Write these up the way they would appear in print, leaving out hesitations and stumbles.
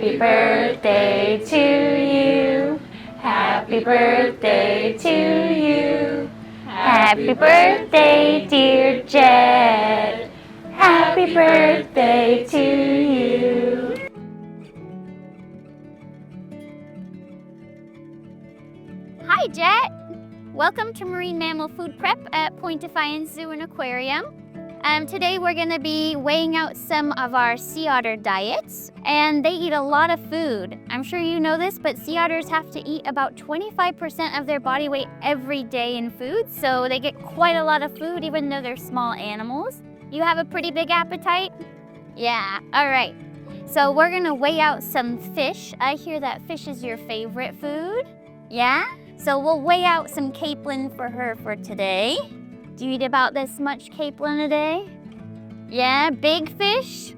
Happy birthday to you. Happy birthday to you. Happy birthday, dear Jett. Happy birthday to you. Hi, Jett. Welcome to Marine Mammal Food Prep at Point Defiance Zoo and Aquarium. Today we're going to be weighing out some of our sea otter diets, and they eat a lot of food. I'm sure you know this, but sea otters have to eat about 25% of their body weight every day in food, so they get quite a lot of food even though they're small animals. You have a pretty big appetite? Yeah, all right. So we're going to weigh out some fish. I hear that fish is your favorite food. Yeah? So we'll weigh out some capelin for her for today. Do you eat about this much capelin a day? Yeah, big fish?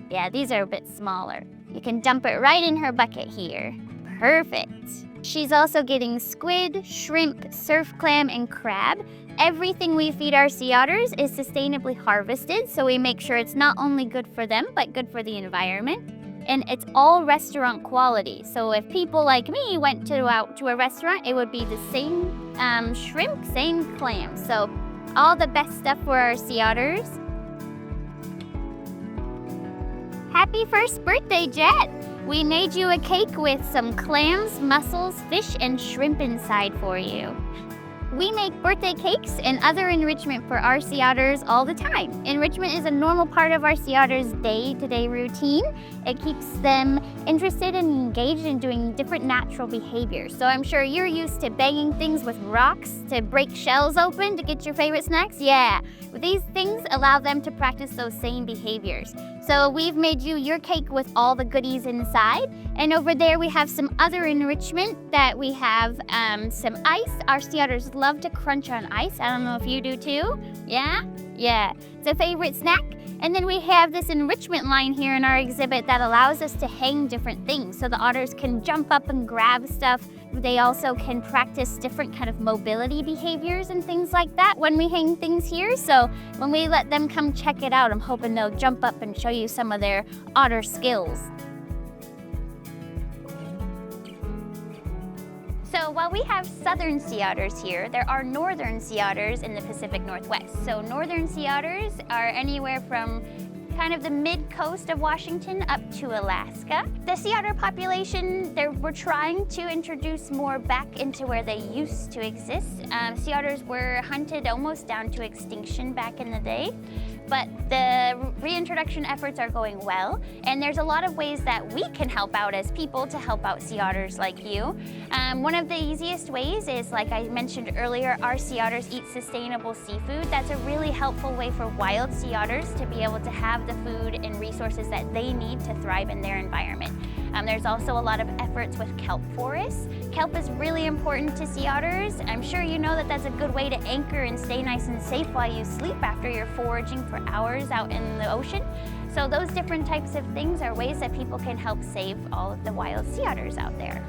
Yeah, these are a bit smaller. You can dump it right in her bucket here. Perfect. She's also getting squid, shrimp, surf clam, and crab. Everything we feed our sea otters is sustainably harvested, so we make sure it's not only good for them, but good for the environment. And it's all restaurant quality. So if people like me went out to a restaurant, it would be the same shrimp, same clam. So all the best stuff for our sea otters. Happy first birthday, Jett! We made you a cake with some clams, mussels, fish, and shrimp inside for you. We make birthday cakes and other enrichment for our sea otters all the time. Enrichment is a normal part of our sea otters' day-to-day routine. It keeps them interested and engaged in doing different natural behaviors. So I'm sure you're used to banging things with rocks to break shells open to get your favorite snacks. Yeah, these things allow them to practice those same behaviors. So we've made you your cake with all the goodies inside. And over there we have some other enrichment that we have some ice. Our sea otters love to crunch on ice. I don't know if you do too. Yeah? Yeah. It's a favorite snack. And then we have this enrichment line here in our exhibit that allows us to hang different things so the otters can jump up and grab stuff. They also can practice different kind of mobility behaviors and things like that when we hang things here. So when we let them come check it out, I'm hoping they'll jump up and show you some of their otter skills. So while we have southern sea otters here, there are northern sea otters in the Pacific Northwest. So northern sea otters are anywhere from kind of the mid-coast of Washington up to Alaska. The sea otter population, we're trying to introduce more back into where they used to exist. Sea otters were hunted almost down to extinction back in the day, but the reintroduction efforts are going well, and there's a lot of ways that we can help out as people to help out sea otters like you. One of the easiest ways is, like I mentioned earlier, our sea otters eat sustainable seafood. That's a really helpful way for wild sea otters to be able to have the food and resources that they need to thrive in their environment. There's also a lot of efforts with kelp forests. Kelp is really important to sea otters. I'm sure you know that that's a good way to anchor and stay nice and safe while you sleep after you're foraging for hours out in the ocean. So those different types of things are ways that people can help save all of the wild sea otters out there.